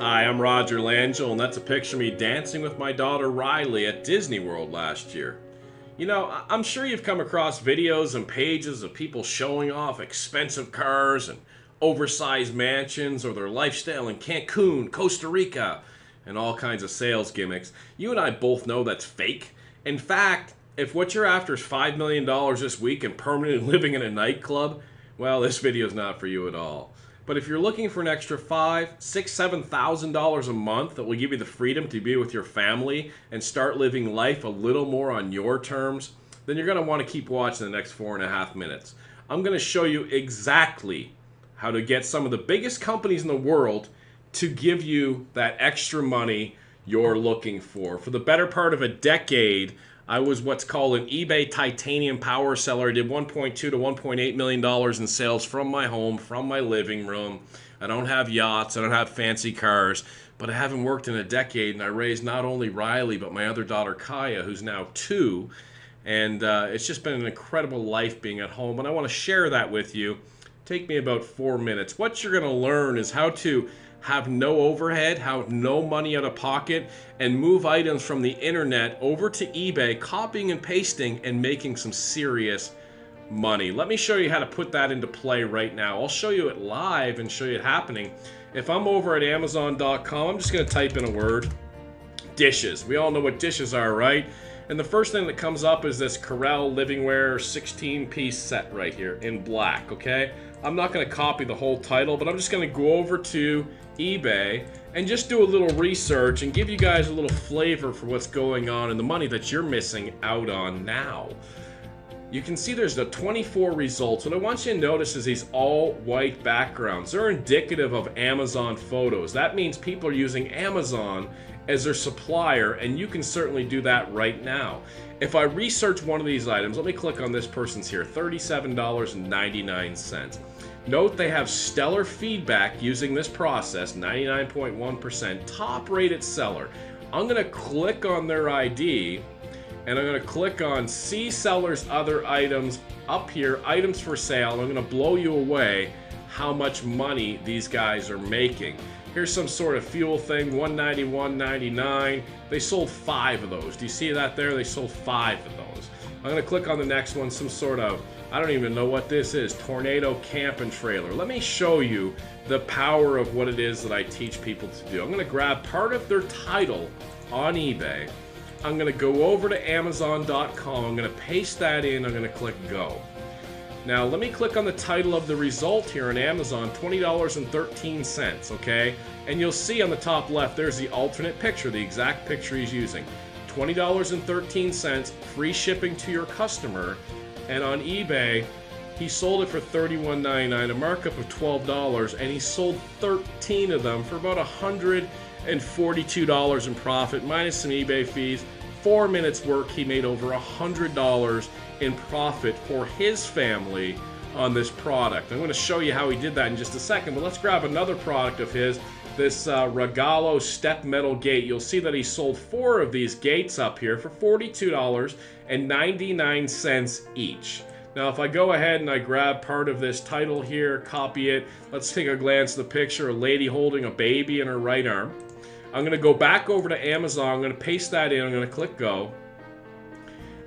Hi, I'm Roger Langell, and that's a picture of me dancing with my daughter Riley at Disney World last year. You know, I'm sure you've come across videos and pages of people showing off expensive cars and oversized mansions or their lifestyle in Cancun, Costa Rica, and all kinds of sales gimmicks. You and I both know that's fake. In fact, if what you're after is $5 million this week and permanently living in a nightclub, well, this video is not for you at all. But if you're looking for an extra $5, $6, $7,000 a month that will give you the freedom to be with your family and start living life a little more on your terms, then you're going to want to keep watching the next 4.5 minutes. I'm going to show you exactly how to get some of the biggest companies in the world to give you that extra money you're looking for. For the better part of a decade, I was what's called an eBay titanium power seller. I did $1.2 to $1.8 million in sales from my home, from my living room. I don't have yachts, I don't have fancy cars, but I haven't worked in a decade, and I raised not only Riley, but my other daughter Kaya, who's now 2. And it's just been an incredible life being at home, and I want to share that with you. Take me about 4 minutes. What you're going to learn is how to have no overhead, have no money out of pocket, and move items from the internet over to eBay, copying and pasting and making some serious money. Let me show you how to put that into play right now. I'll show you it live and show you it happening. If I'm over at Amazon.com, I'm just going to type in a word, dishes. We all know what dishes are, right? And the first thing that comes up is this Corelle Livingware 16-piece set right here in black, okay? I'm not going to copy the whole title, but I'm just going to go over to eBay and just do a little research and give you guys a little flavor for what's going on and the money that you're missing out on now. You can see there's the 24 results. What I want you to notice is these all white backgrounds. They're indicative of Amazon photos. That means people are using Amazon as their supplier, and you can certainly do that right now. If I research one of these items, let me click on this person's here, $37.99. Note they have stellar feedback using this process, 99.1%, top rated seller. I'm going to click on their ID, and I'm going to click on see seller's other items up here, items for sale. I'm going to blow you away how much money these guys are making. Here's some sort of fuel thing, $191.99. They sold 5 of those. Do you see that there? They sold 5 of those. I'm going to click on the next one, some sort of, I don't even know what this is, Tornado Camping Trailer. Let me show you the power of what it is that I teach people to do. I'm going to grab part of their title on eBay. I'm going to go over to Amazon.com. I'm going to paste that in. I'm going to click Go. Now, let me click on the title of the result here on Amazon, $20.13, okay? And you'll see on the top left, there's the alternate picture, the exact picture he's using. $20.13, free shipping to your customer. And on eBay, he sold it for $31.99, a markup of $12, and he sold 13 of them for about $142 in profit, minus some eBay fees. 4 minutes work, he made over $100 in profit for his family on this product. I'm going to show you how he did that in just a second, but let's grab another product of his, this Regalo step metal gate. You'll see that he sold 4 of these gates up here for $42.99 each. Now, if I go ahead and I grab part of this title here, copy it, let's take a glance at the picture, a lady holding a baby in her right arm. I'm going to go back over to Amazon. I'm going to paste that in. I'm going to click Go.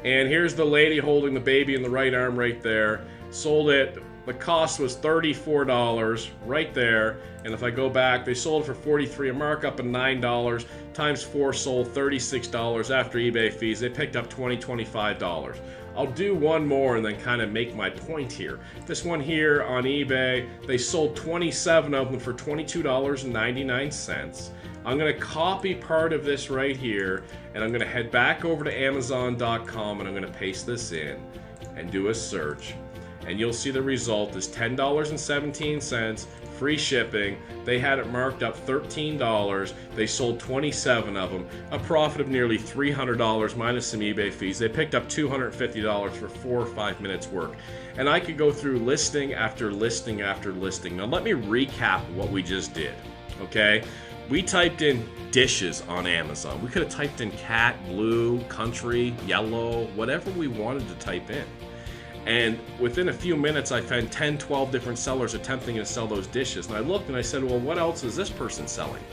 And here's the lady holding the baby in the right arm right there. Sold it. The cost was $34 right there. And if I go back, they sold it for $43, a markup of $9. Times 4 sold $36 after eBay fees. They picked up $20, $25. I'll do one more and then kind of make my point here. This one here on eBay, they sold 27 of them for $22.99. I'm going to copy part of this right here, and I'm going to head back over to Amazon.com, and I'm going to paste this in and do a search. And you'll see the result is $10.17, free shipping. They had it marked up $13. They sold 27 of them, a profit of nearly $300 minus some eBay fees. They picked up $250 for 4 or 5 minutes work. And I could go through listing after listing after listing. Now let me recap what we just did, okay? We typed in dishes on Amazon. We could have typed in cat, blue, country, yellow, whatever we wanted to type in. And within a few minutes, I found 10, 12 different sellers attempting to sell those dishes. And I looked and I said, well, what else is this person selling?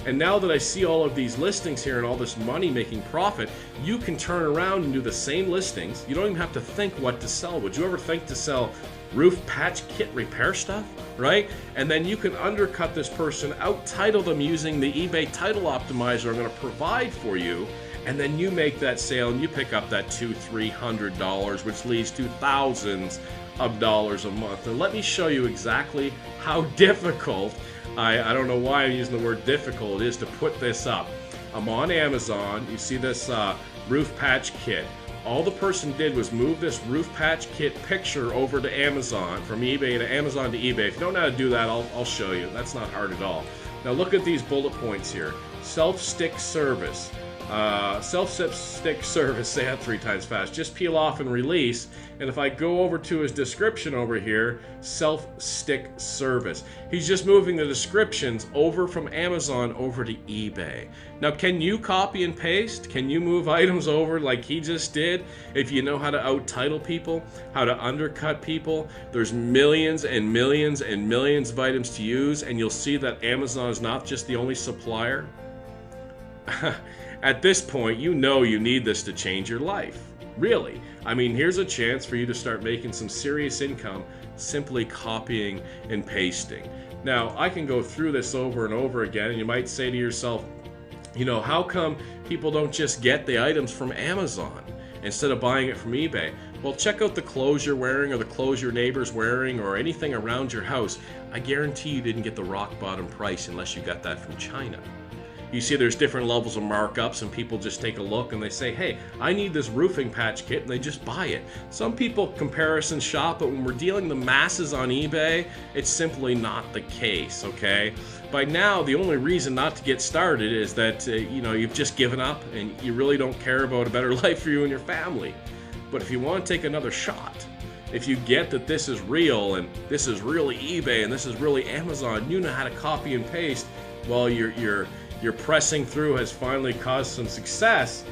And now that I see all of these listings here and all this money making profit, you can turn around and do the same listings. You don't even have to think what to sell. Would you ever think to sell roof patch kit repair stuff, right? And then you can undercut this person, out-title them using the eBay title optimizer I'm going to provide for you, and then you make that sale and you pick up that $200-300, which leads to thousands of dollars a month. And let me show you exactly how difficult, I don't know why I'm using the word difficult, it is to put this up. I'm on Amazon. You see this roof patch kit. All the person did was move this roof patch kit picture over to Amazon, from eBay to Amazon to eBay. If you don't know how to do that, I'll show you. That's not hard at all. Now look at these bullet points here. Self-stick service. Self-stick service, say that 3 times fast. Just peel off and release. And if I go over to his description over here, self-stick service. He's just moving the descriptions over from Amazon over to eBay. Now, can you copy and paste? Can you move items over like he just did? If you know how to out-title people, how to undercut people, there's millions and millions and millions of items to use, and you'll see that Amazon is not just the only supplier. At this point, you know you need this to change your life. Really. I mean, here's a chance for you to start making some serious income simply copying and pasting. Now, I can go through this over and over again, and you might say to yourself, you know, how come people don't just get the items from Amazon instead of buying it from eBay? Well, check out the clothes you're wearing or the clothes your neighbor's wearing or anything around your house. I guarantee you didn't get the rock bottom price unless you got that from China. You see there's different levels of markups, and people just take a look and they say, hey, I need this roofing patch kit, and they just buy it. Some people comparison shop, but when we're dealing the masses on eBay, it's simply not the case, okay? By now, the only reason not to get started is that, you know, you've just given up and you really don't care about a better life for you and your family. But if you want to take another shot, if you get that this is real and this is really eBay and this is really Amazon, you know how to copy and paste, well, your pressing through has finally caused some success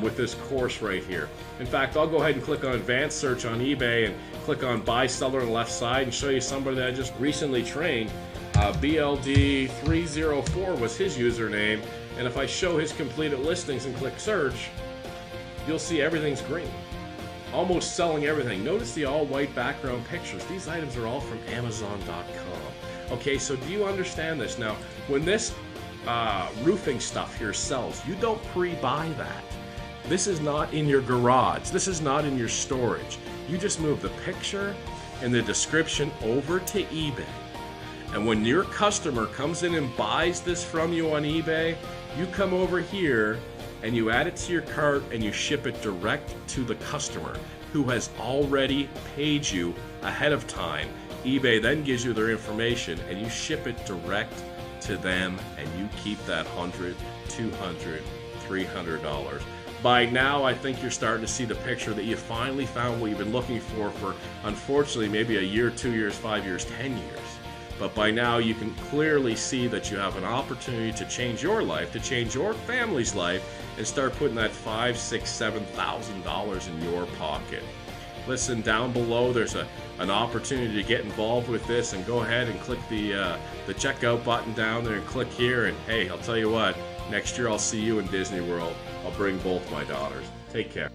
with this course right here. In fact, I'll go ahead and click on advanced search on eBay and click on buy seller on the left side and show you somebody that I just recently trained. BLD304 was his username, and if I show his completed listings and click search, you'll see everything's green. Almost selling everything. Notice the all white background pictures. These items are all from Amazon.com. Okay, so do you understand this? Now, when this roofing stuff here sells, you don't pre-buy that. This is not in your garage. This is not in your storage. You just move the picture and the description over to eBay. And when your customer comes in and buys this from you on eBay, you come over here and you add it to your cart and you ship it direct to the customer who has already paid you ahead of time. eBay then gives you their information and you ship it direct to them, and you keep that $100, $200, $300. By now, I think you're starting to see the picture that you finally found what you've been looking for unfortunately, maybe a year, 2 years, 5 years, 10 years. But by now, you can clearly see that you have an opportunity to change your life, to change your family's life, and start putting that $5,000, $6,000, $7,000 in your pocket. Listen, down below there's an opportunity to get involved with this, and go ahead and click the checkout button down there and click here, and hey, I'll tell you what, next year I'll see you in Disney World. I'll bring both my daughters. Take care.